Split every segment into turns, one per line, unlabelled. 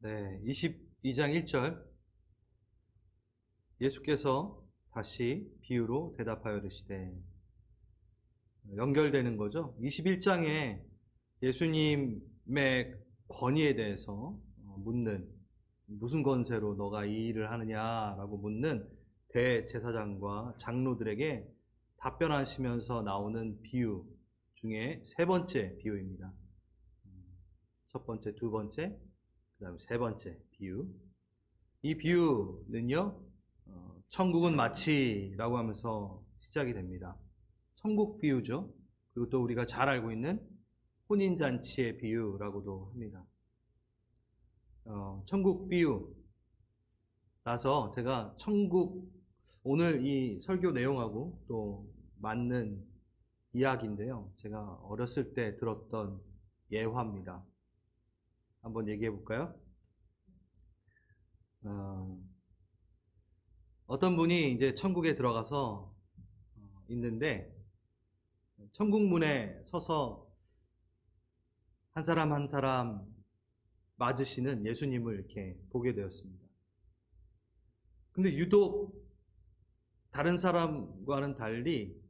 네, 22장 1절 예수께서 다시 비유로 대답하여 이르시되 연결되는 거죠. 21장에 예수님의 권위에 대해서 묻는, 무슨 권세로 너가 이 일을 하느냐라고 묻는 대제사장과 장로들에게 답변하시면서 나오는 비유 중에 세 번째 비유입니다. 첫 번째, 두 번째, 그 다음에 세 번째 비유. 이 비유는요, 천국은 마치라고 하면서 시작이 됩니다. 천국 비유죠. 그리고 또 우리가 잘 알고 있는 혼인잔치의 비유라고도 합니다. 천국 비유. 나서 제가 천국, 오늘 이 설교 내용하고 또 맞는 이야기인데요. 제가 어렸을 때 들었던 예화입니다. 한번 얘기해 볼까요? 어떤 분이 이제 천국에 들어가서 있는데, 천국 문에 서서 한 사람 한 사람 맞으시는 예수님을 이렇게 보게 되었습니다. 근데 유독 다른 사람과는 달리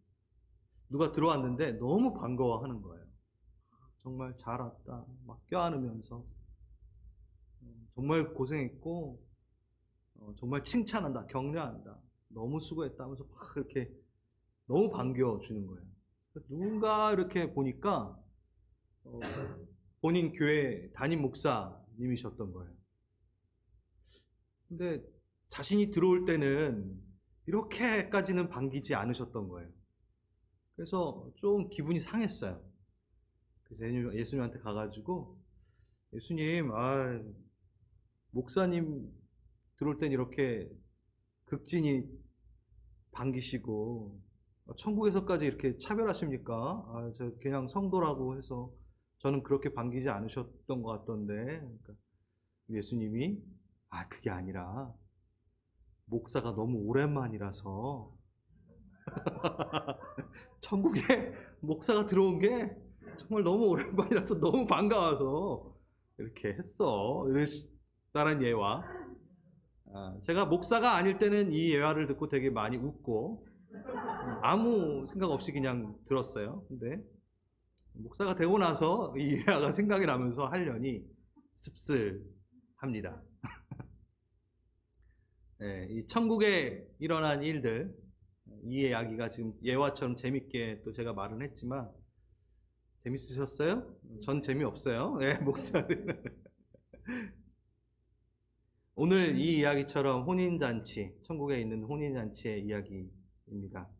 누가 들어왔는데 너무 반가워하는 거예요. 정말 잘 왔다, 막 껴안으면서 정말 고생했고 정말 칭찬한다, 격려한다, 너무 수고했다 하면서 막 이렇게 너무 반겨주는 거예요. 누군가 이렇게 보니까 본인 교회 담임 목사님이셨던 거예요. 근데 자신이 들어올 때는 이렇게까지는 반기지 않으셨던 거예요. 그래서 좀 기분이 상했어요. 그래서 예수님한테 가가지고, 예수님, 목사님 들어올 땐 이렇게 극진히 반기시고 천국에서까지 이렇게 차별하십니까? 저 그냥 성도라고 해서 저는 그렇게 반기지 않으셨던 것 같던데. 그러니까 예수님이 그게 아니라 목사가 너무 오랜만이라서 천국에 목사가 들어온 게 정말 너무 오랜만이라서 너무 반가워서 이렇게 했어. 이랬다는 예화. 제가 목사가 아닐 때는 이 예화를 듣고 되게 많이 웃고 아무 생각 없이 그냥 들었어요. 근데 목사가 되고 나서 이 예화가 생각이 나면서 하려니 씁쓸합니다. 네, 이 천국에 일어난 일들, 이 이야기가 지금 예화처럼 재밌게 또 제가 말은 했지만 재밌으셨어요? 전 재미없어요. 네, 목사는. 오늘 이 이야기처럼 혼인잔치, 천국에 있는 혼인잔치의 이야기입니다.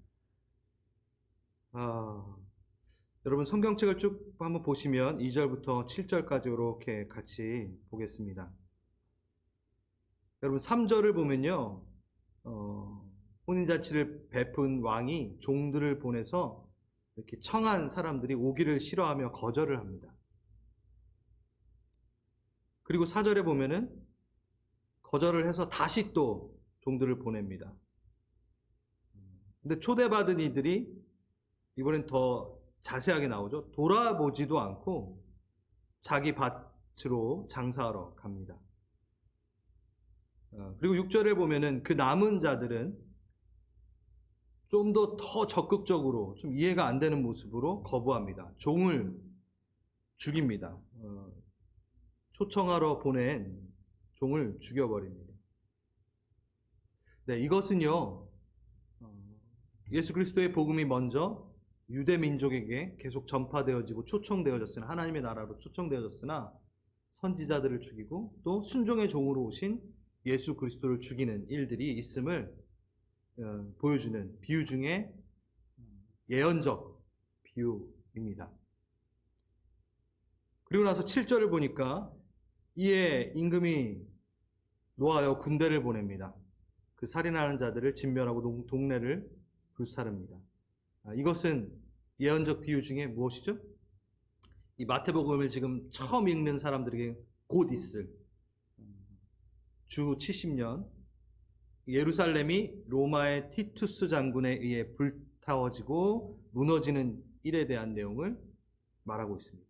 여러분 성경책을 쭉 한번 보시면 2절부터 7절까지 이렇게 같이 보겠습니다. 여러분 3절을 보면요, 혼인잔치를 베푼 왕이 종들을 보내서 이렇게 청한 사람들이 오기를 싫어하며 거절을 합니다. 그리고 4절에 보면은 거절을 해서 다시 또 종들을 보냅니다. 근데 초대받은 이들이 이번엔 더 자세하게 나오죠. 돌아보지도 않고 자기 밭으로 장사하러 갑니다. 그리고 6절에 보면은 그 남은 자들은 좀 더 적극적으로, 좀 이해가 안 되는 모습으로 거부합니다. 종을 죽입니다. 초청하러 보낸 종을 죽여버립니다. 네, 이것은요, 예수 그리스도의 복음이 먼저 유대 민족에게 계속 전파되어지고 초청되어졌으나, 하나님의 나라로 초청되어졌으나 선지자들을 죽이고 또 순종의 종으로 오신 예수 그리스도를 죽이는 일들이 있음을 보여주는 비유 중에 예언적 비유입니다. 그리고 나서 7절을 보니까 이에 임금이 노하여 군대를 보냅니다. 그 살인하는 자들을 진멸하고 동네를 불사릅니다. 이것은 예언적 비유 중에 무엇이죠? 이 마태복음을 지금 처음 읽는 사람들에게 곧 있을 주 70년 예루살렘이 로마의 티투스 장군에 의해 불타워지고 무너지는 일에 대한 내용을 말하고 있습니다.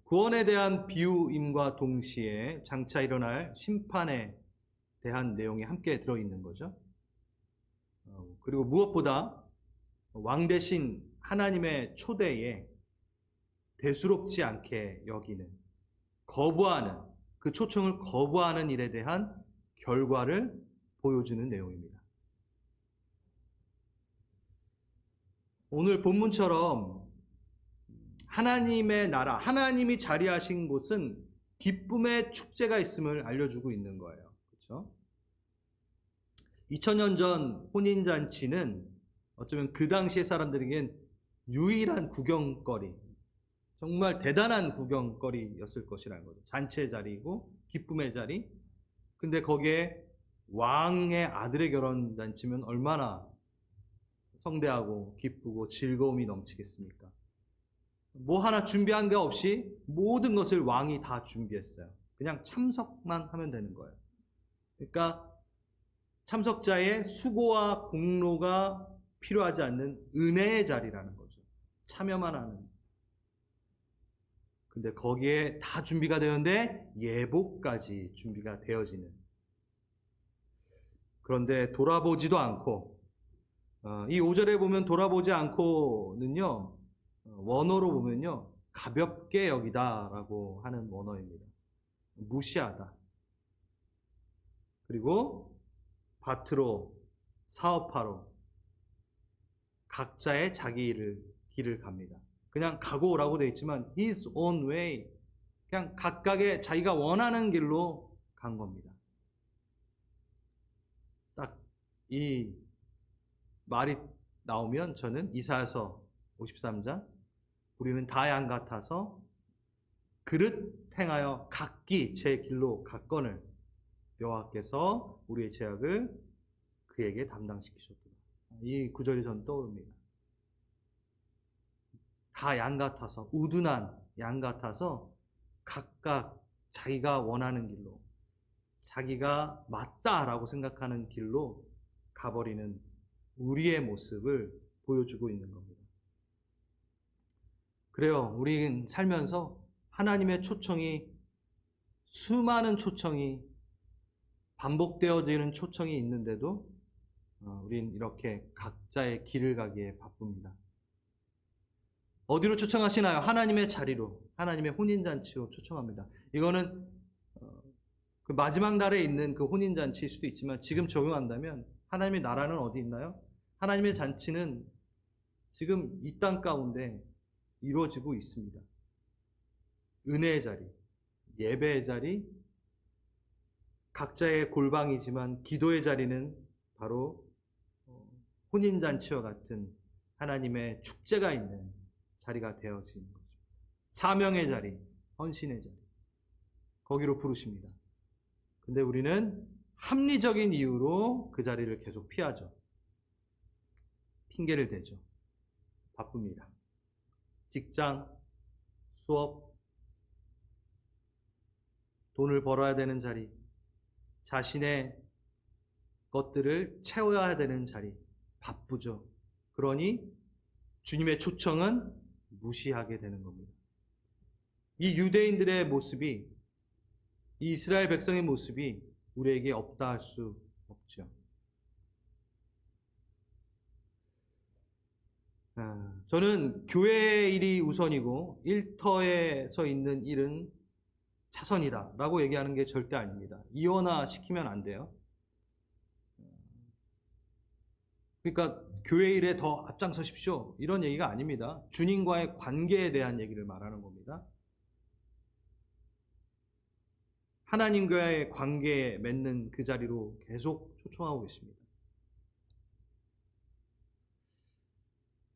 구원에 대한 비유임과 동시에 장차 일어날 심판에 대한 내용이 함께 들어있는 거죠. 그리고 무엇보다 왕 대신 하나님의 초대에 대수롭지 않게 여기는, 거부하는, 그 초청을 거부하는 일에 대한 결과를 보여주는 내용입니다. 오늘 본문처럼 하나님의 나라, 하나님이 자리하신 곳은 기쁨의 축제가 있음을 알려주고 있는 거예요. 그렇죠? 2000년 전 혼인잔치는 어쩌면 그 당시의 사람들에겐 유일한 구경거리, 정말 대단한 구경거리였을 것이라는 거죠. 잔치의 자리이고 기쁨의 자리. 근데 거기에 왕의 아들의 결혼잔치면 얼마나 성대하고 기쁘고 즐거움이 넘치겠습니까? 뭐 하나 준비한 게 없이 모든 것을 왕이 다 준비했어요. 그냥 참석만 하면 되는 거예요. 그러니까 참석자의 수고와 공로가 필요하지 않는 은혜의 자리라는 거죠. 참여만 하는. 근데 거기에 다 준비가 되는데 예복까지 준비가 되어지는. 그런데 돌아보지도 않고, 이 5절에 보면 돌아보지 않고는요, 원어로 보면요, 가볍게 여기다라고 하는 원어입니다. 무시하다. 그리고 밭으로, 사업하러 각자의 자기 길을 갑니다. 그냥 가고 오라고 되어 있지만 his own way, 그냥 각각의 자기가 원하는 길로 간 겁니다. 딱 이 말이 나오면 저는 이사야서 53장, 우리는 다 양 같아서 그릇 행하여 각기 제 길로 갔거늘 여호와께서 우리의 죄악을 그에게 담당시키셨도다. 이 구절이 전 떠오릅니다. 다 양 같아서, 우둔한 양 같아서 각각 자기가 원하는 길로, 자기가 맞다라고 생각하는 길로 가버리는 우리의 모습을 보여주고 있는 겁니다. 그래요. 우리는 살면서 하나님의 초청이, 수많은 초청이, 반복되어지는 초청이 있는데도 우린 이렇게 각자의 길을 가기에 바쁩니다. 어디로 초청하시나요? 하나님의 자리로, 하나님의 혼인잔치로 초청합니다. 이거는 그 마지막 날에 있는 그 혼인잔치일 수도 있지만 지금 적용한다면 하나님의 나라는 어디 있나요? 하나님의 잔치는 지금 이 땅 가운데 이루어지고 있습니다. 은혜의 자리, 예배의 자리, 각자의 골방이지만 기도의 자리는 바로 혼인잔치와 같은 하나님의 축제가 있는 자리가 되어지는 거죠. 사명의 자리, 헌신의 자리, 거기로 부르십니다. 근데 우리는 합리적인 이유로 그 자리를 계속 피하죠. 핑계를 대죠. 바쁩니다. 직장, 수업, 돈을 벌어야 되는 자리, 자신의 것들을 채워야 되는 자리, 바쁘죠. 그러니 주님의 초청은 무시하게 되는 겁니다. 이 유대인들의 모습이, 이 이스라엘 백성의 모습이 우리에게 없다 할 수 없죠. 저는 교회의 일이 우선이고 일터에서 있는 일은 차선이다 라고 얘기하는 게 절대 아닙니다. 이원화시키면 안 돼요. 그러니까 교회 일에 더 앞장서십시오 이런 얘기가 아닙니다. 주님과의 관계에 대한 얘기를 말하는 겁니다. 하나님과의 관계에 맺는 그 자리로 계속 초청하고 계십니다.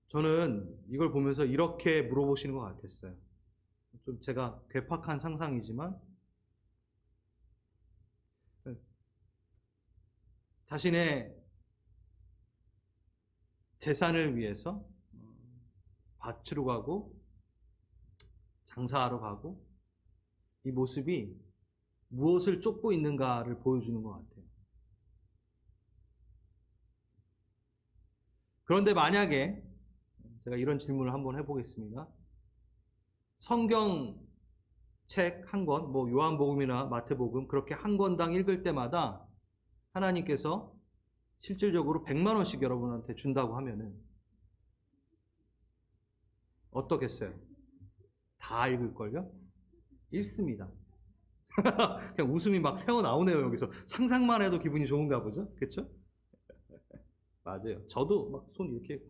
저는 이걸 보면서 이렇게 물어보시는 것 같았어요. 좀 제가 괴팍한 상상이지만 자신의 재산을 위해서 밭으로 가고 장사하러 가고 이 모습이 무엇을 쫓고 있는가를 보여주는 것 같아요. 그런데 만약에 제가 이런 질문을 한번 해보겠습니다. 성경 책 한 권, 뭐 요한복음이나 마태복음 그렇게 한 권당 읽을 때마다 하나님께서 실질적으로 100만 원씩 여러분한테 준다고 하면은 어떻겠어요? 다 읽을걸요? 읽습니다. 그냥 웃음이 막 새어나오네요. 여기서 상상만 해도 기분이 좋은가 보죠? 그렇죠? 맞아요. 저도 막 손 이렇게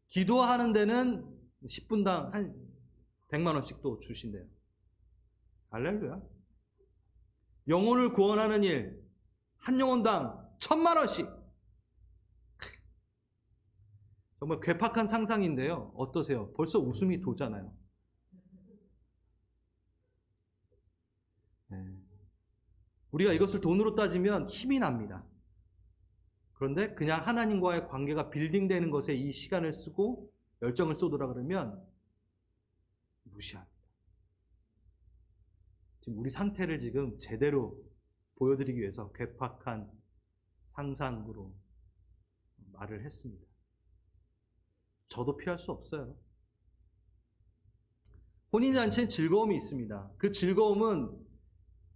기도하는 데는 10분당 한 100만 원씩 또 주신대요. 할렐루야. 영혼을 구원하는 일, 한 영혼당 1000만 원씩. 정말 괴팍한 상상인데요. 어떠세요? 벌써 웃음이 도잖아요. 네. 우리가 이것을 돈으로 따지면 힘이 납니다. 그런데 그냥 하나님과의 관계가 빌딩되는 것에 이 시간을 쓰고 열정을 쏟으라 그러면 무시합니다. 지금 우리 상태를 지금 제대로 보여드리기 위해서 괴팍한 상상으로 말을 했습니다. 저도 피할 수 없어요. 혼인잔치엔 즐거움이 있습니다. 그 즐거움은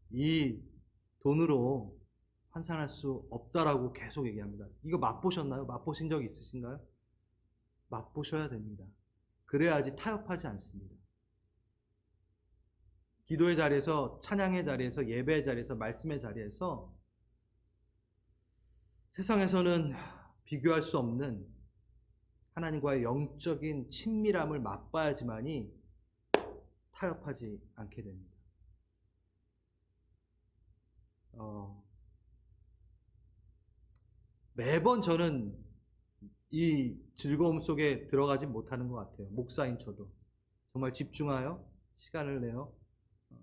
이 돈으로 환산할 수 없다라고 계속 얘기합니다. 이거 맛보셨나요? 맛보신 적 있으신가요? 맛보셔야 됩니다. 그래야지 타협하지 않습니다. 기도의 자리에서, 찬양의 자리에서, 예배의 자리에서, 말씀의 자리에서 세상에서는 비교할 수 없는 하나님과의 영적인 친밀함을 맛봐야지만이 타협하지 않게 됩니다. 매번 저는 이 즐거움 속에 들어가지 못하는 것 같아요. 목사인 저도 정말 집중하여 시간을 내어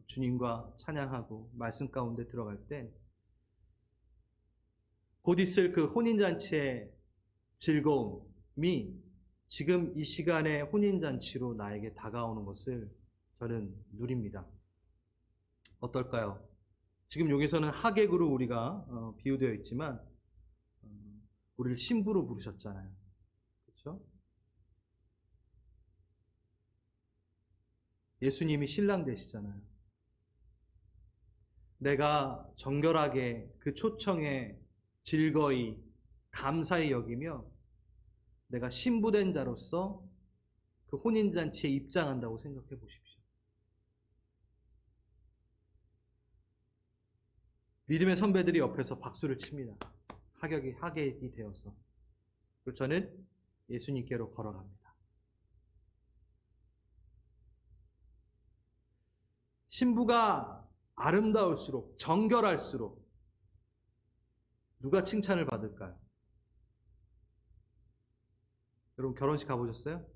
주님과 찬양하고 말씀 가운데 들어갈 때 곧 있을 그 혼인잔치의 즐거움이 지금 이 시간에 혼인잔치로 나에게 다가오는 것을 저는 누립니다. 어떨까요? 지금 여기서는 하객으로 우리가 비유되어 있지만 우리를 신부로 부르셨잖아요. 그렇죠? 예수님이 신랑 되시잖아요. 내가 정결하게 그 초청에 즐거이 감사히 여기며 내가 신부된 자로서 그 혼인잔치에 입장한다고 생각해 보십시오. 믿음의 선배들이 옆에서 박수를 칩니다. 하객이 되어서. 그리고 저는 예수님께로 걸어갑니다. 신부가 아름다울수록, 정결할수록 누가 칭찬을 받을까요? 여러분 결혼식 가보셨어요?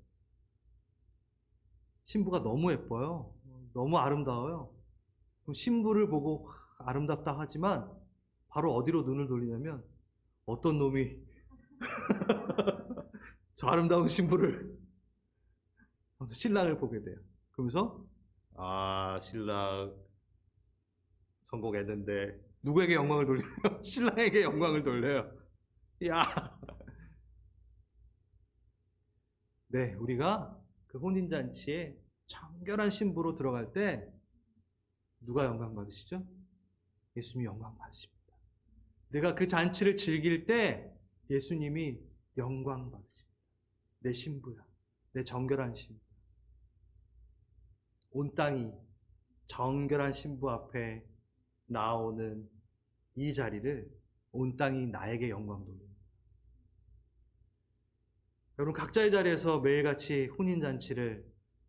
신부가 너무 예뻐요. 너무 아름다워요. 그럼 신부를 보고 아름답다 하지만 바로 어디로 눈을 돌리냐면 어떤 놈이 저 아름다운 신부를 신랑을 보게 돼요. 그러면서 신랑 성공했는데 누구에게 영광을 돌려요? 신랑에게 영광을 돌려요. 야, 네, 우리가 그 혼인잔치에 정결한 신부로 들어갈 때 누가 영광 받으시죠? 예수님이 영광 받으십니다. 내가 그 잔치를 즐길 때 예수님이 영광 받으십니다. 내 신부야, 내 정결한 신부. 온 땅이 정결한 신부 앞에 나오는 이 자리를 온 땅이 나에게 영광 돌립니다. 여러분 각자의 자리에서 매일같이 혼인잔치를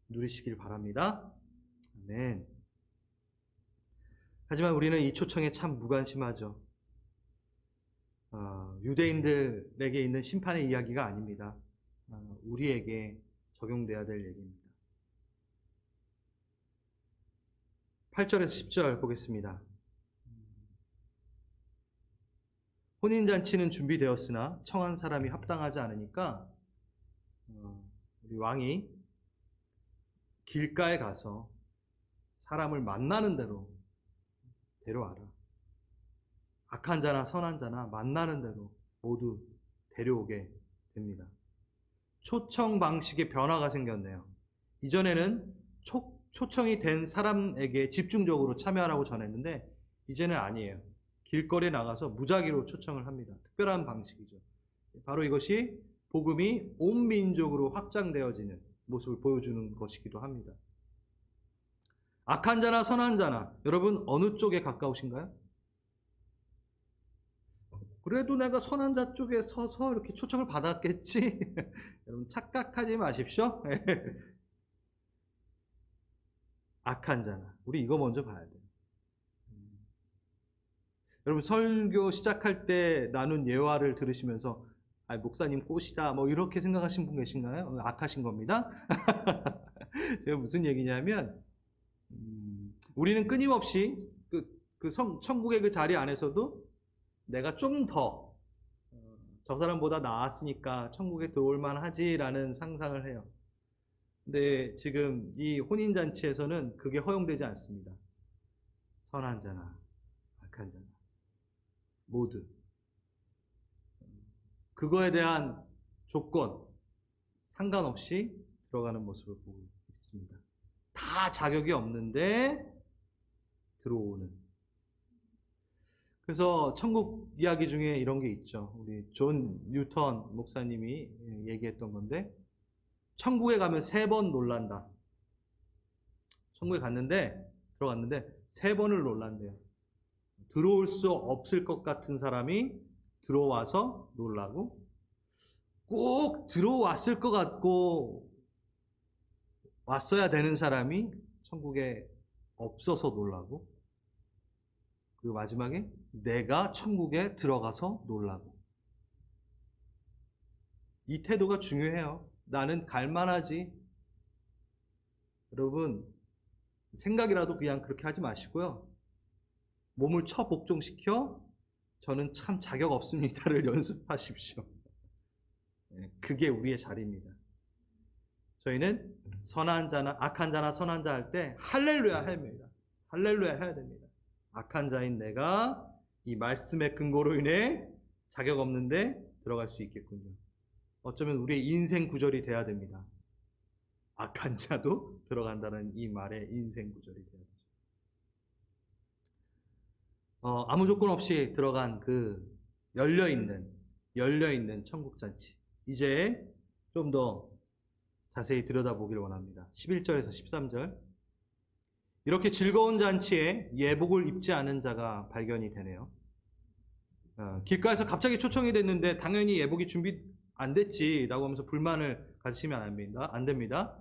누리시길 바랍니다. 아멘. 하지만 우리는 이 초청에 참 무관심하죠. 유대인들에게 있는 심판의 이야기가 아닙니다. 우리에게 적용돼야 될 얘기입니다. 8절에서 10절 보겠습니다. 혼인잔치는 준비되었으나 청한 사람이 합당하지 않으니까 우리 왕이 길가에 가서 사람을 만나는 대로 데려와라. 악한 자나 선한 자나 만나는 대로 모두 데려오게 됩니다. 초청 방식의 변화가 생겼네요. 이전에는 초청이 된 사람에게 집중적으로 참여하라고 전했는데 이제는 아니에요. 길거리에 나가서 무작위로 초청을 합니다. 특별한 방식이죠. 바로 이것이 복음이 온 민족으로 확장되어지는 모습을 보여주는 것이기도 합니다. 악한 자나 선한 자나 여러분 어느 쪽에 가까우신가요? 그래도 내가 선한 자 쪽에 서서 이렇게 초청을 받았겠지. 여러분 착각하지 마십시오. 악한 자나 우리 이거 먼저 봐야 돼요. 여러분 설교 시작할 때 나눈 예화를 들으시면서 목사님 꽃이다 뭐 이렇게 생각하신 분 계신가요? 악하신 겁니다. 제가 무슨 얘기냐면 우리는 끊임없이 천국의 그 자리 안에서도 내가 좀 더 저 사람보다 나았으니까 천국에 들어올 만하지라는 상상을 해요. 근데 지금 이 혼인잔치에서는 그게 허용되지 않습니다. 선한 자나 악한 자나 모두 그거에 대한 조건 상관없이 들어가는 모습을 보고 있습니다. 다 자격이 없는데 들어오는. 그래서 천국 이야기 중에 이런 게 있죠. 우리 존 뉴턴 목사님이 얘기했던 건데 천국에 가면 3번 놀란다. 천국에 들어갔는데 3번을 놀란대요. 들어올 수 없을 것 같은 사람이 들어와서 놀라고, 꼭 들어왔을 것 같고 왔어야 되는 사람이 천국에 없어서 놀라고, 그리고 마지막에 내가 천국에 들어가서 놀라고. 이 태도가 중요해요. 나는 갈만하지. 여러분 생각이라도 그냥 그렇게 하지 마시고요. 몸을 처복종시켜 저는 참 자격 없습니다를 연습하십시오. 그게 우리의 자리입니다. 저희는 선한 자나 악한 자나 선한 자 할 때 할렐루야 합니다. 할렐루야 해야 됩니다. 악한 자인 내가 이 말씀의 근거로 인해 자격 없는데 들어갈 수 있겠군요. 어쩌면 우리의 인생 구절이 돼야 됩니다. 악한 자도 들어간다는 이 말의 인생 구절이 돼야 되죠. 아무 조건 없이 들어간 그 열려있는 천국잔치. 이제 좀 더 자세히 들여다보기를 원합니다. 11절에서 13절. 이렇게 즐거운 잔치에 예복을 입지 않은 자가 발견이 되네요. 길가에서 갑자기 초청이 됐는데 당연히 예복이 준비 안 됐지라고 하면서 불만을 가지시면 안 됩니다.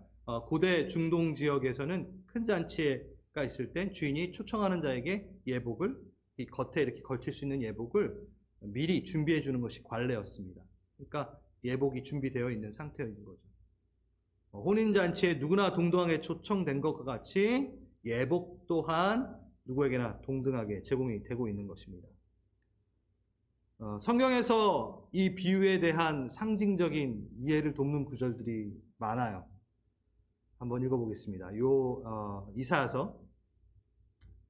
고대 중동 지역에서는 큰 잔치가 있을 땐 주인이 초청하는 자에게 예복을, 이 겉에 이렇게 걸칠 수 있는 예복을 미리 준비해 주는 것이 관례였습니다. 그러니까 예복이 준비되어 있는 상태인 거죠. 혼인잔치에 누구나 동등하게 초청된 것과 같이 예복 또한 누구에게나 동등하게 제공이 되고 있는 것입니다. 성경에서 이 비유에 대한 상징적인 이해를 돕는 구절들이 많아요. 한번 읽어보겠습니다. 이사야서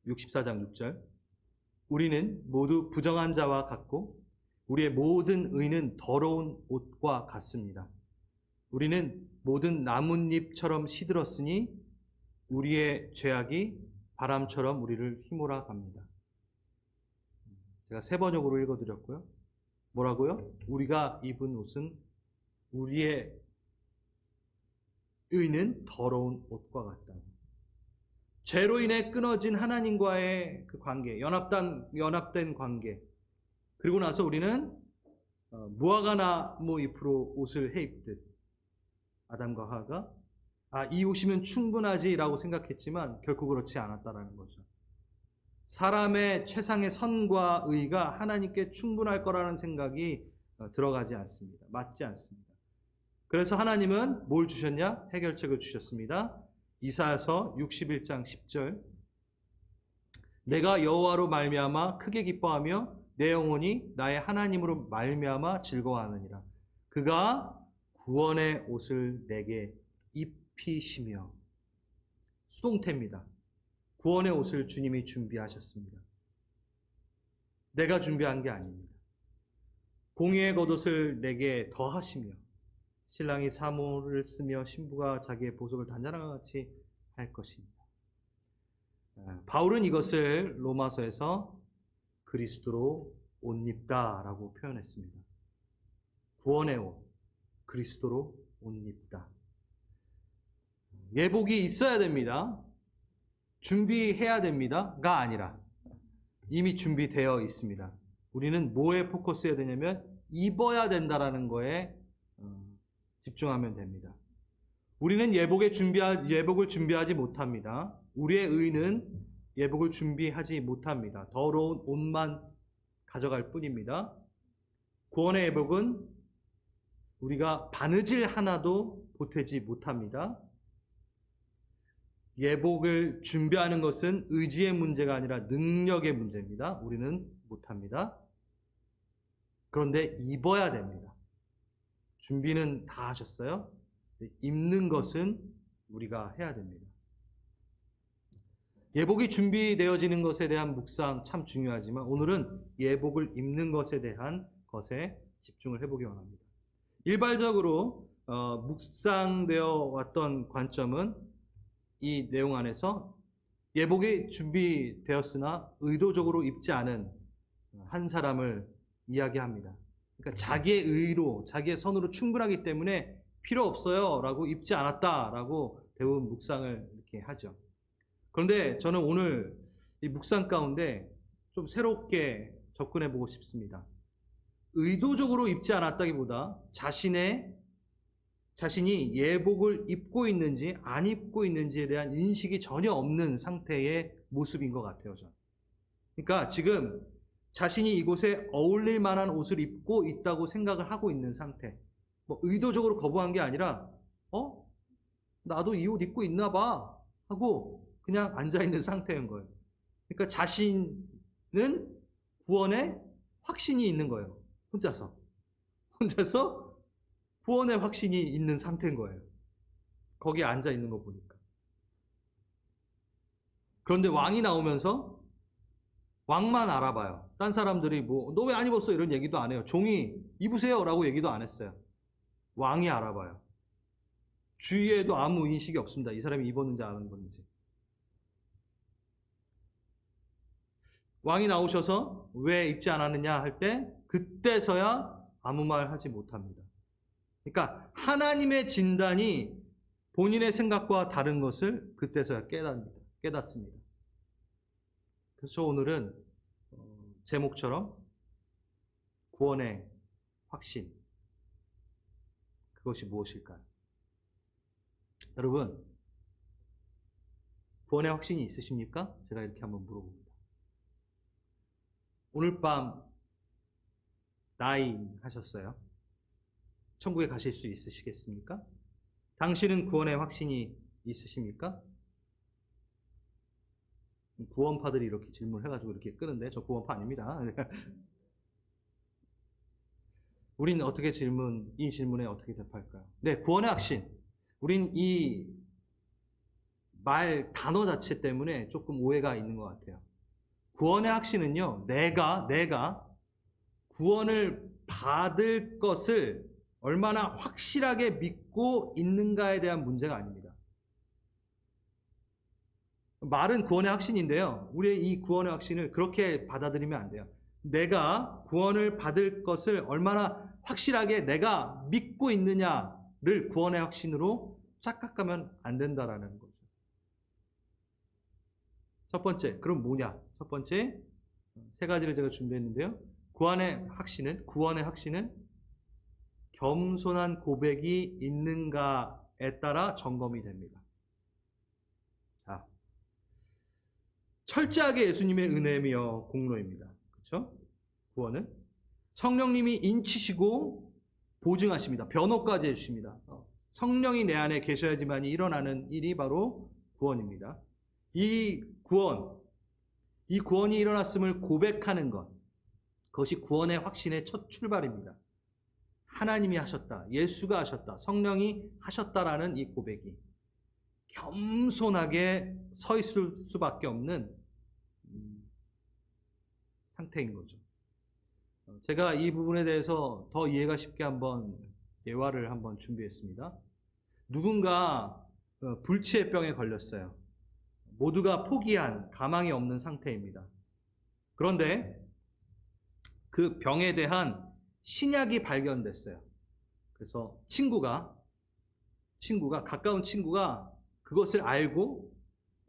64장 6절. 우리는 모두 부정한 자와 같고 우리의 모든 의는 더러운 옷과 같습니다. 우리는 모든 나뭇잎처럼 시들었으니 우리의 죄악이 바람처럼 우리를 휘몰아 갑니다. 제가 3번역으로 읽어드렸고요. 뭐라고요? 우리가 입은 옷은 우리의 의는 더러운 옷과 같다. 죄로 인해 끊어진 하나님과의 그 관계, 연합된 관계. 그리고 나서 우리는 무화과 나무 잎으로 옷을 해입듯 아담과 하와가 이 옷이면 충분하지라고 생각했지만 결코 그렇지 않았다라는 거죠. 사람의 최상의 선과 의가 하나님께 충분할 거라는 생각이 들어가지 않습니다. 맞지 않습니다. 그래서 하나님은 뭘 주셨냐? 해결책을 주셨습니다. 이사야서 61장 10절. 내가 여호와로 말미암아 크게 기뻐하며 내 영혼이 나의 하나님으로 말미암아 즐거워하느니라. 그가 구원의 옷을 내게 입히시며. 수동태입니다. 구원의 옷을 주님이 준비하셨습니다. 내가 준비한 게 아닙니다. 공의의 겉옷을 내게 더하시며 신랑이 사모를 쓰며 신부가 자기의 보석을 단장과 같이 할 것입니다. 바울은 이것을 로마서에서 그리스도로 옷 입다라고 표현했습니다. 구원의 옷, 그리스도로 옷 입다. 예복이 있어야 됩니다. 준비해야 됩니다가 아니라 이미 준비되어 있습니다. 우리는 뭐에 포커스해야 되냐면 입어야 된다라는 거에 집중하면 됩니다. 우리는 예복을 준비하지 못합니다. 우리의 의는 예복을 준비하지 못합니다. 더러운 옷만 가져갈 뿐입니다. 구원의 예복은 우리가 바느질 하나도 보태지 못합니다. 예복을 준비하는 것은 의지의 문제가 아니라 능력의 문제입니다. 우리는 못합니다. 그런데 입어야 됩니다. 준비는 다 하셨어요. 입는 것은 우리가 해야 됩니다. 예복이 준비되어지는 것에 대한 묵상 참 중요하지만 오늘은 예복을 입는 것에 대한 것에 집중을 해보기 원합니다. 일반적으로 묵상되어 왔던 관점은 이 내용 안에서 예복이 준비되었으나 의도적으로 입지 않은 한 사람을 이야기합니다. 그러니까 자기의 의로, 자기의 선으로 충분하기 때문에 필요 없어요 라고 입지 않았다 라고 대부분 묵상을 이렇게 하죠. 그런데 저는 오늘 이 묵상 가운데 좀 새롭게 접근해 보고 싶습니다. 의도적으로 입지 않았다기보다 자신이 예복을 입고 있는지 안 입고 있는지에 대한 인식이 전혀 없는 상태의 모습인 것 같아요. 저는. 그러니까 지금 자신이 이곳에 어울릴 만한 옷을 입고 있다고 생각을 하고 있는 상태. 뭐 의도적으로 거부한 게 아니라 나도 이 옷 입고 있나 봐 하고 그냥 앉아있는 상태인 거예요. 그러니까 자신은 구원에 확신이 있는 거예요. 혼자서 구원의 확신이 있는 상태인 거예요. 거기에 앉아있는 거 보니까. 그런데 왕이 나오면서 왕만 알아봐요. 딴 사람들이 너 왜 안 입었어? 이런 얘기도 안 해요. 종이 입으세요 라고 얘기도 안 했어요. 왕이 알아봐요. 주위에도 아무 인식이 없습니다. 이 사람이 입었는지 안 입었는지. 왕이 나오셔서 왜 입지 않았느냐 할 때 그때서야 아무 말 하지 못합니다. 그러니까 하나님의 진단이 본인의 생각과 다른 것을 그때서야 깨닫습니다. 그래서 오늘은 제목처럼 구원의 확신, 그것이 무엇일까요? 여러분, 구원의 확신이 있으십니까? 제가 이렇게 한번 물어봅니다. 오늘 밤 다잉 하셨어요? 천국에 가실 수 있으시겠습니까? 당신은 구원의 확신이 있으십니까? 구원파들이 이렇게 질문을 해가지고 이렇게 끄는데 저 구원파 아닙니다. 우린 이 질문에 어떻게 대답할까요? 네, 구원의 확신. 우린 이 단어 자체 때문에 조금 오해가 있는 것 같아요. 구원의 확신은요, 내가 구원을 받을 것을 얼마나 확실하게 믿고 있는가에 대한 문제가 아닙니다. 말은 구원의 확신인데요. 우리의 이 구원의 확신을 그렇게 받아들이면 안 돼요. 내가 구원을 받을 것을 얼마나 확실하게 내가 믿고 있느냐를 구원의 확신으로 착각하면 안 된다라는 거죠. 첫 번째, 그럼 뭐냐? 첫 번째, 세 가지를 제가 준비했는데요. 구원의 확신은 겸손한 고백이 있는가에 따라 점검이 됩니다. 자, 철저하게 예수님의 은혜며 공로입니다. 그렇죠? 구원은 성령님이 인치시고 보증하십니다. 변호까지 해주십니다. 성령이 내 안에 계셔야지만 일어나는 일이 바로 구원입니다. 이 구원이 일어났음을 고백하는 것, 그것이 구원의 확신의 첫 출발입니다. 하나님이 하셨다, 예수가 하셨다, 성령이 하셨다라는 이 고백이 겸손하게 서 있을 수밖에 없는 상태인 거죠. 제가 이 부분에 대해서 더 이해가 쉽게 한번 예화를 한번 준비했습니다. 누군가 불치의 병에 걸렸어요. 모두가 포기한 가망이 없는 상태입니다. 그런데 그 병에 대한 신약이 발견됐어요. 그래서 가까운 친구가 그것을 알고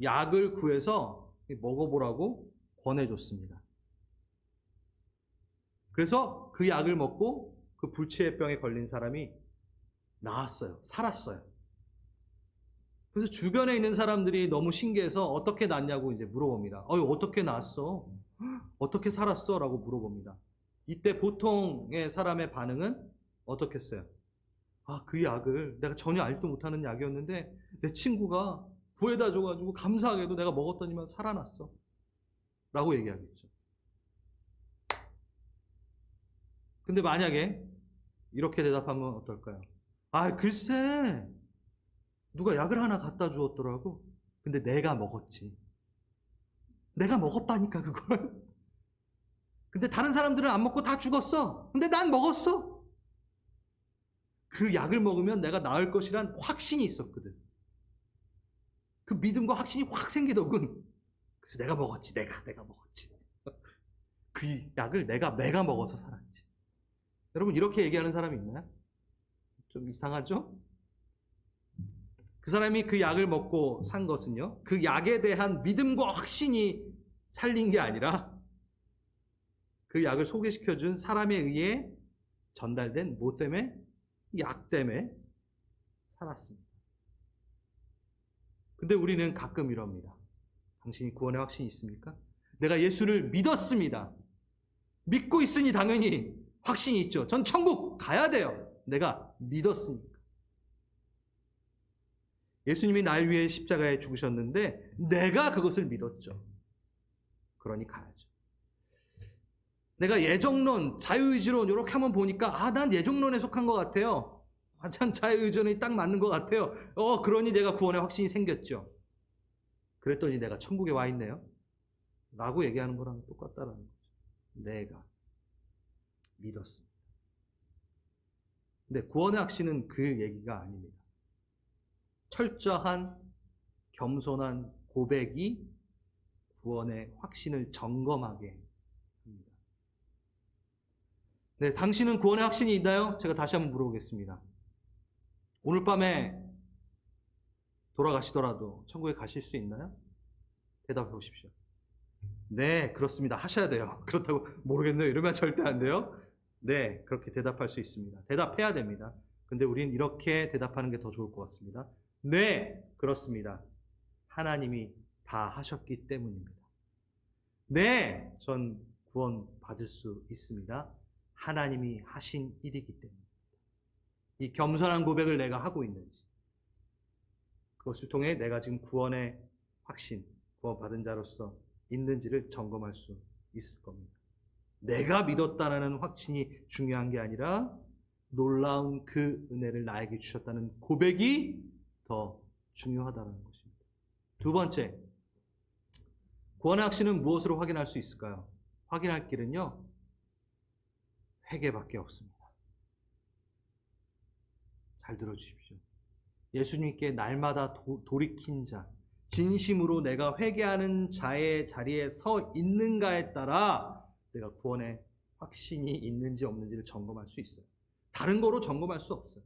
약을 구해서 먹어보라고 권해줬습니다. 그래서 그 약을 먹고 그 불치의 병에 걸린 사람이 나았어요. 살았어요. 그래서 주변에 있는 사람들이 너무 신기해서 어떻게 낫냐고 이제 물어봅니다. 어떻게 나았어? 어떻게 살았어? 라고 물어봅니다. 이때 보통의 사람의 반응은 어떻겠어요? 그 약을 내가 전혀 알지도 못하는 약이었는데 내 친구가 구해다 줘가지고 감사하게도 내가 먹었더니만 살아났어. 라고 얘기하겠죠. 근데 만약에 이렇게 대답하면 어떨까요? 글쎄, 누가 약을 하나 갖다 주었더라고. 근데 내가 먹었지. 내가 먹었다니까, 그걸. 근데 다른 사람들은 안 먹고 다 죽었어. 근데 난 먹었어. 그 약을 먹으면 내가 나을 것이란 확신이 있었거든. 그 믿음과 확신이 확 생기더군. 그래서 내가 먹었지. 내가 먹었지. 그 약을 내가 먹어서 살았지. 여러분, 이렇게 얘기하는 사람이 있나요? 좀 이상하죠? 그 사람이 그 약을 먹고 산 것은요, 그 약에 대한 믿음과 확신이 살린 게 아니라 그 약을 소개시켜준 사람에 의해 전달된 뭐 때문에? 약 때문에 살았습니다. 근데 우리는 가끔 이럽니다. 당신이 구원의 확신이 있습니까? 내가 예수를 믿었습니다. 믿고 있으니 당연히 확신이 있죠. 전 천국 가야 돼요. 내가 믿었으니까. 예수님이 날 위해 십자가에 죽으셨는데 내가 그것을 믿었죠. 그러니 가야죠. 내가 예정론, 자유의지론 이렇게 한번 보니까 난 예정론에 속한 것 같아요. 참 자유의지론이 딱 맞는 것 같아요. 그러니 내가 구원의 확신이 생겼죠. 그랬더니 내가 천국에 와 있네요. 라고 얘기하는 거랑 똑같다라는 거죠. 내가 믿었습니다. 근데 구원의 확신은 그 얘기가 아닙니다. 철저한 겸손한 고백이 구원의 확신을 점검하게 합니다. 네, 당신은 구원의 확신이 있나요? 제가 다시 한번 물어보겠습니다. 오늘 밤에 돌아가시더라도 천국에 가실 수 있나요? 대답해 보십시오. 네, 그렇습니다. 하셔야 돼요. 그렇다고 모르겠네요. 이러면 절대 안 돼요. 네, 그렇게 대답할 수 있습니다. 대답해야 됩니다. 근데 우린 이렇게 대답하는 게 더 좋을 것 같습니다. 네, 그렇습니다. 하나님이 다 하셨기 때문입니다. 네, 전 구원 받을 수 있습니다. 하나님이 하신 일이기 때문입니다. 이 겸손한 고백을 내가 하고 있는지, 그것을 통해 내가 지금 구원의 확신, 구원 받은 자로서 있는지를 점검할 수 있을 겁니다. 내가 믿었다는 확신이 중요한 게 아니라 놀라운 그 은혜를 나에게 주셨다는 고백이 더 중요하다는 것입니다. 두 번째, 구원의 확신은 무엇으로 확인할 수 있을까요? 확인할 길은요, 회개밖에 없습니다. 잘 들어주십시오. 예수님께 날마다 돌이킨 자, 진심으로 내가 회개하는 자의 자리에 서 있는가에 따라 내가 구원의 확신이 있는지 없는지를 점검할 수 있어요. 다른 거로 점검할 수 없어요.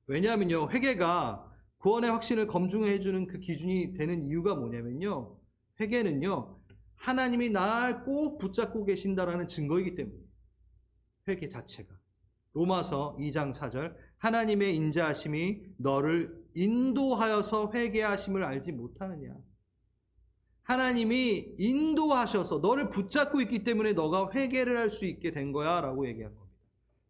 왜냐하면요, 회개가 구원의 확신을 검증해 주는 그 기준이 되는 이유가 뭐냐면요, 회개는요, 하나님이 날 꼭 붙잡고 계신다라는 증거이기 때문이에요. 회개 자체가. 로마서 2장 4절, 하나님의 인자하심이 너를 인도하여서 회개하심을 알지 못하느냐. 하나님이 인도하셔서 너를 붙잡고 있기 때문에 너가 회개를 할 수 있게 된 거야 라고 얘기한 겁니다.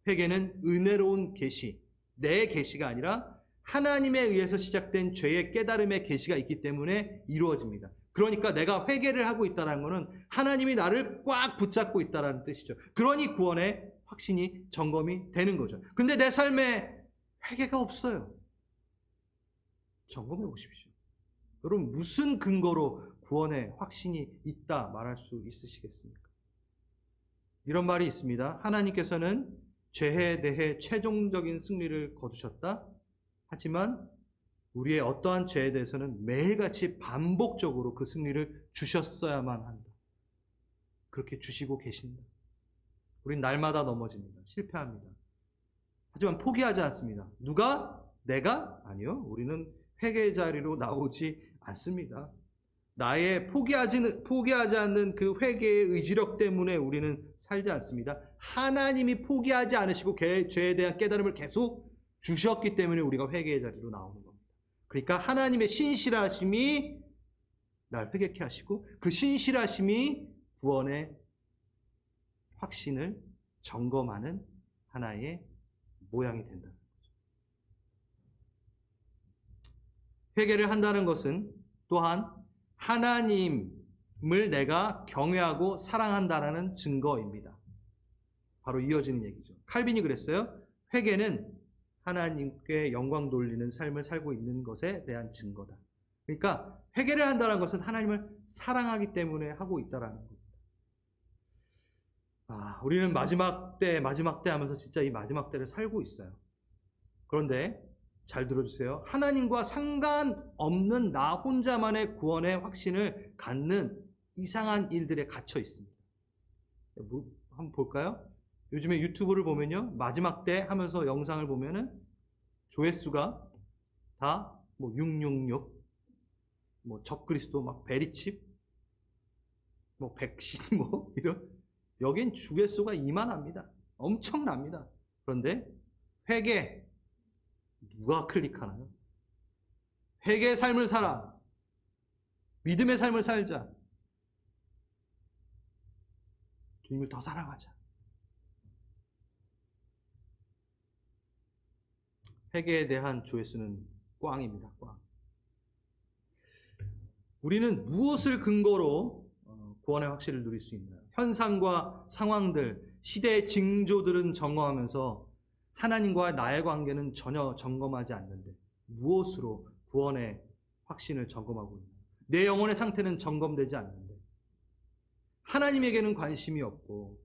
회개는 은혜로운 계시, 내 계시가 아니라 하나님에 의해서 시작된 죄의 깨달음의 계시가 있기 때문에 이루어집니다. 그러니까 내가 회개를 하고 있다는 것은 하나님이 나를 꽉 붙잡고 있다는 뜻이죠. 그러니 구원의 확신이 점검이 되는 거죠. 근데 내 삶에 회개가 없어요. 점검해 보십시오. 여러분, 무슨 근거로 구원의 확신이 있다 말할 수 있으시겠습니까? 이런 말이 있습니다. 하나님께서는 죄에 대해 최종적인 승리를 거두셨다. 하지만 우리의 어떠한 죄에 대해서는 매일같이 반복적으로 그 승리를 주셨어야만 한다. 그렇게 주시고 계신다. 우린 날마다 넘어집니다. 실패합니다. 하지만 포기하지 않습니다. 누가? 내가? 아니요. 우리는 회개의 자리로 나오지 않습니다. 나의 포기하지 않는 그 회개의 의지력 때문에 우리는 살지 않습니다. 하나님이 포기하지 않으시고 죄에 대한 깨달음을 계속 주셨기 때문에 우리가 회개의 자리로 나오는 겁니다. 그러니까 하나님의 신실하심이 날 회개케 하시고 그 신실하심이 구원의 확신을 점검하는 하나의 모양이 된다는 거죠. 회개를 한다는 것은 또한 하나님을 내가 경외하고 사랑한다라는 증거입니다. 바로 이어지는 얘기죠. 칼빈이 그랬어요. 회개는 하나님께 영광 돌리는 삶을 살고 있는 것에 대한 증거다. 그러니까 회개를 한다는 것은 하나님을 사랑하기 때문에 하고 있다라는 겁니다. 우리는 마지막 때 하면서 진짜 이 마지막 때를 살고 있어요. 그런데 잘 들어주세요. 하나님과 상관없는 나 혼자만의 구원의 확신을 갖는 이상한 일들에 gat혀 있습니다. 한번 볼까요? 요즘에 유튜브를 보면요, 마지막 때 하면서 영상을 보면은 조회수가 다 666, 적그리스도 베리칩, 백신 이런, 여긴 조회수가 이만합니다. 엄청납니다. 그런데 회개, 누가 클릭하나요? 회개의 삶을 살아. 믿음의 삶을 살자. 주님을 더 사랑하자. 회개에 대한 조회수는 꽝입니다. 꽝. 우리는 무엇을 근거로 구원의 확신을 누릴 수 있나요? 현상과 상황들, 시대의 징조들은 점검하면서 하나님과 나의 관계는 전혀 점검하지 않는데 무엇으로 구원의 확신을 점검하고 있나요? 내 영혼의 상태는 점검되지 않는데 하나님에게는 관심이 없고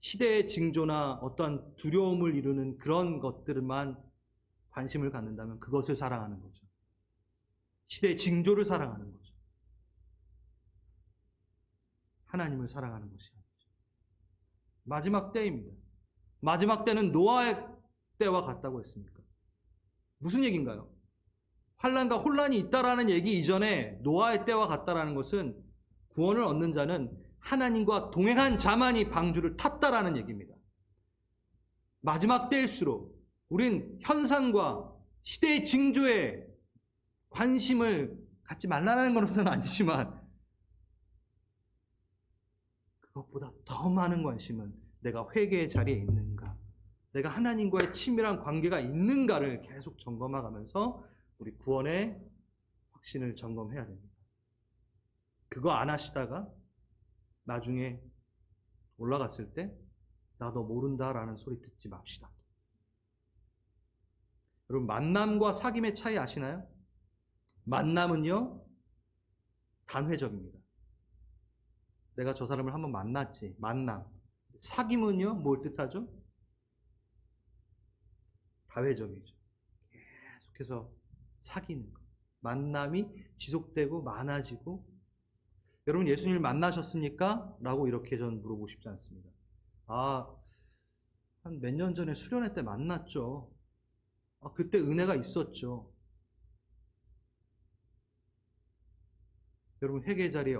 시대의 징조나 어떤 두려움을 이루는 그런 것들만 관심을 갖는다면 그것을 사랑하는 거죠. 시대의 징조를 사랑하는 거죠. 하나님을 사랑하는 것이 아니죠. 마지막 때입니다. 마지막 때는 노아의 때와 같다고 했습니까? 무슨 얘기인가요? 환난과 혼란이 있다라는 얘기 이전에 노아의 때와 같다라는 것은 구원을 얻는 자는 하나님과 동행한 자만이 방주를 탔다라는 얘기입니다. 마지막 때일수록 우린 현상과 시대의 징조에 관심을 갖지 말라는 것은 아니지만 그것보다 더 많은 관심은 내가 회개의 자리에 있는가, 내가 하나님과의 친밀한 관계가 있는가를 계속 점검해가면서 우리 구원의 확신을 점검해야 됩니다. 그거 안 하시다가 나중에 올라갔을 때 나 너 모른다라는 소리 듣지 맙시다. 여러분, 만남과 사귐의 차이 아시나요? 만남은요, 단회적입니다. 내가 저 사람을 한번 만났지. 만남. 사귐은요, 뭘 뜻하죠? 다회적이죠. 계속해서 사귀는 거. 만남이 지속되고 많아지고. 여러분, 예수님을 만나셨습니까? 라고 이렇게 저는 물어보고 싶지 않습니다. 한 몇 년 전에 수련회 때 만났죠. 그때 은혜가 있었죠. 여러분, 회개 자리에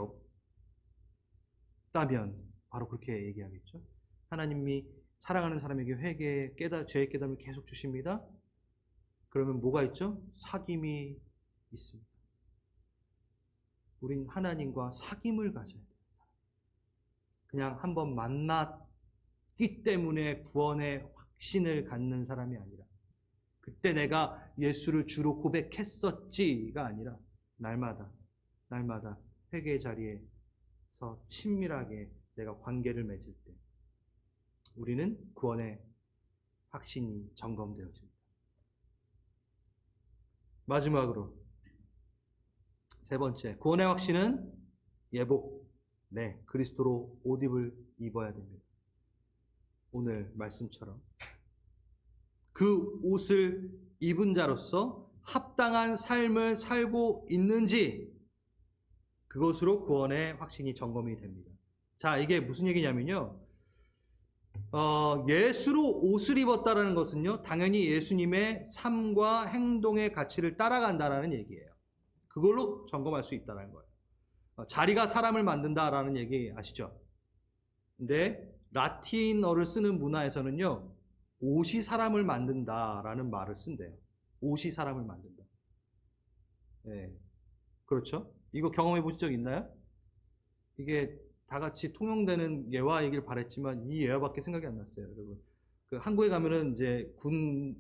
없다면 바로 그렇게 얘기하겠죠. 하나님이 사랑하는 사람에게 죄의 깨달음을 계속 주십니다. 그러면 뭐가 있죠? 사귐이 있습니다. 우린 하나님과 사귐을 가져야 돼요. 그냥 한번 만났기 때문에 구원의 확신을 갖는 사람이 아니라, 그때 내가 예수를 주로 고백했었지가 아니라 날마다 회개의 자리에서 친밀하게 내가 관계를 맺을 때 우리는 구원의 확신이 점검되어집니다. 마지막으로 세 번째, 구원의 확신은 예복. 그리스도로 옷 입어야 됩니다. 오늘 말씀처럼 그 옷을 입은 자로서 합당한 삶을 살고 있는지 그것으로 구원의 확신이 점검이 됩니다. 자, 이게 무슨 얘기냐면요. 예수로 옷을 입었다는 것은요, 당연히 예수님의 삶과 행동의 가치를 따라간다는 얘기예요. 그걸로 점검할 수 있다는 거예요. 자리가 사람을 만든다라는 얘기 아시죠? 근데 라틴어를 쓰는 문화에서는요, 옷이 사람을 만든다라는 말을 쓴대요. 옷이 사람을 만든다. 네, 그렇죠? 이거 경험해 보신 적 있나요? 이게 다 같이 통용되는 예화이길 바랬지만 이 예화밖에 생각이 안 났어요, 여러분. 그 한국에 가면은 이제 군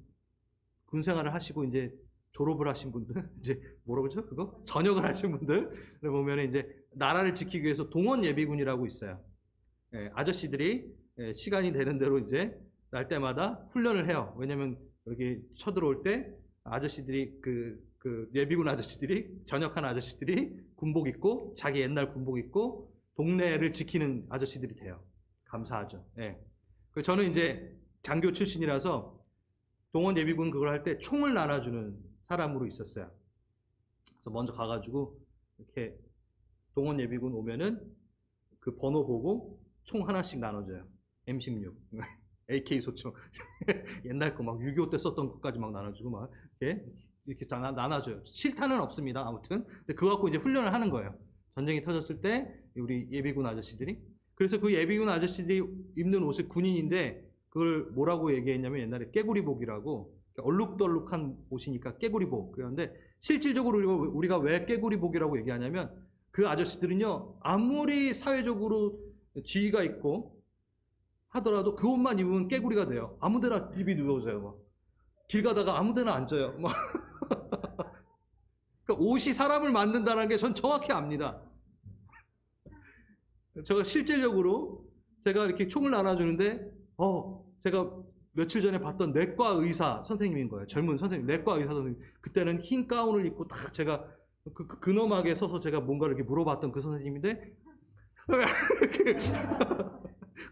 생활을 하시고 이제 졸업을 하신 분들, 이제 뭐라고 그러죠? 그거? 전역을 하신 분들 보면 이제 나라를 지키기 위해서 동원 예비군이라고 있어요. 예, 아저씨들이 시간이 되는 대로 이제 날 때마다 훈련을 해요. 왜냐면 여기 쳐들어올 때 아저씨들이 그 예비군 아저씨들이 전역한 아저씨들이 군복 입고 자기 옛날 군복 입고 동네를 지키는 아저씨들이 돼요. 감사하죠. 예. 저는 이제 장교 출신이라서 동원 예비군 그걸 할 때 총을 나눠주는 사람으로 있었어요. 그래서 먼저 가가지고 이렇게 동원 예비군 오면은 그 번호 보고 총 하나씩 나눠줘요. M16, AK 소총, 옛날 거 막 6.25 때 썼던 것까지 막 나눠주고 막 이렇게 나눠줘요. 실탄은 없습니다. 아무튼 근데 그거 갖고 이제 훈련을 하는 거예요. 전쟁이 터졌을 때 우리 예비군 아저씨들이. 그래서 그 예비군 아저씨들이 입는 옷이 군인인데 그걸 뭐라고 얘기했냐면 옛날에 깨구리복이라고, 얼룩덜룩한 옷이니까 깨구리복. 그런데 실질적으로 우리가 왜 깨구리복이라고 얘기하냐면 그 아저씨들은요, 아무리 사회적으로 지위가 있고 하더라도 그 옷만 입으면 깨구리가 돼요. 아무데나 디비 누워져요. 막. 길 가다가 아무데나 앉아요. 막. 그러니까 옷이 사람을 만든다는 게 전 정확히 압니다. 제가 실질적으로 제가 이렇게 총을 나눠주는데 제가 며칠 전에 봤던 내과 의사 선생님인 거예요. 젊은 선생님, 내과 의사 선생님. 그때는 흰 가운을 입고 딱 제가 근엄하게 서서 제가 뭔가를 이렇게 물어봤던 그 선생님인데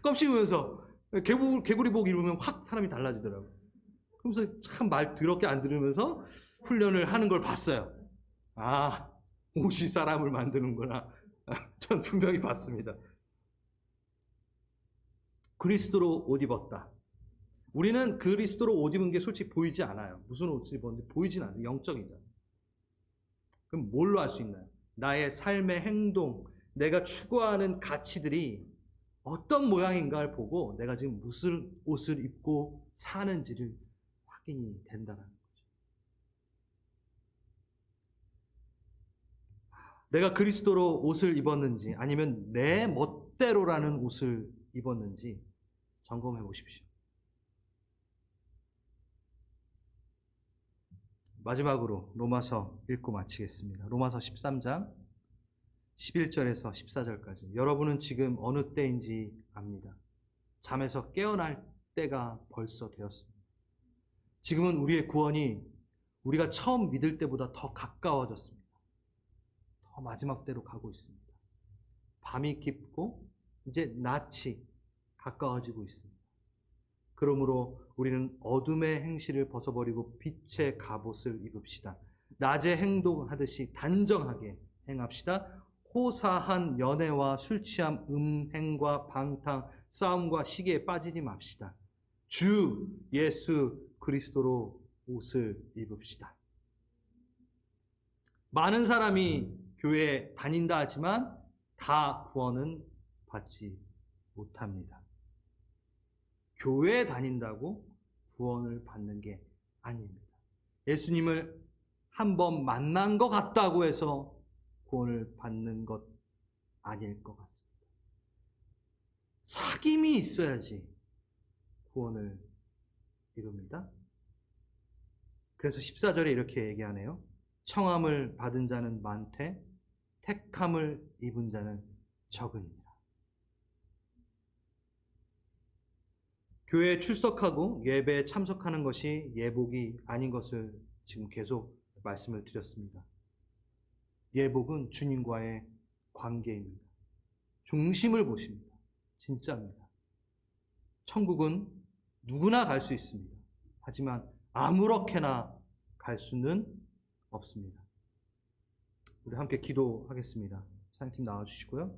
껌씹으면서 개구리복 입으면 확 사람이 달라지더라고요. 그러면서 참 말 더럽게 안 들으면서 훈련을 하는 걸 봤어요. 아, 옷이 사람을 만드는구나. 전 분명히 봤습니다. 그리스도로 옷 입었다. 우리는 그리스도로 옷 입은 게 솔직히 보이지 않아요. 무슨 옷을 입었는지 보이진 않아요. 영적이잖아요. 그럼 뭘로 알 수 있나요? 나의 삶의 행동, 내가 추구하는 가치들이 어떤 모양인가를 보고 내가 지금 무슨 옷을 입고 사는지를 확인이 된다는 거죠. 내가 그리스도로 옷을 입었는지 아니면 내 멋대로라는 옷을 입었는지 점검해 보십시오. 마지막으로 로마서 읽고 마치겠습니다. 로마서 13장 11절에서 14절까지. 여러분은 지금 어느 때인지 압니다. 잠에서 깨어날 때가 벌써 되었습니다. 지금은 우리의 구원이 우리가 처음 믿을 때보다 더 가까워졌습니다. 더 마지막 때로 가고 있습니다. 밤이 깊고 이제 낮이 가까워지고 있습니다. 그러므로 우리는 어둠의 행실을 벗어버리고 빛의 갑옷을 입읍시다. 낮에 행동하듯이 단정하게 행합시다. 호사한 연애와 술취함, 음행과 방탕, 싸움과 시기에 빠지지 맙시다. 주 예수 그리스도로 옷을 입읍시다. 많은 사람이 교회에 다닌다 하지만 다 구원은 받지 못합니다. 교회에 다닌다고 구원을 받는 게 아닙니다. 예수님을 한번 만난 것 같다고 해서 구원을 받는 것 아닐 것 같습니다. 사귐이 있어야지 구원을 이룹니다. 그래서 14절에 이렇게 얘기하네요. 청함을 받은 자는 많되 택함을 입은 자는 적으니라. 교회에 출석하고 예배에 참석하는 것이 예복이 아닌 것을 지금 계속 말씀을 드렸습니다. 예복은 주님과의 관계입니다. 중심을 보십니다. 진짜입니다. 천국은 누구나 갈 수 있습니다. 하지만 아무렇게나 갈 수는 없습니다. 우리 함께 기도하겠습니다. 찬양팀 나와주시고요.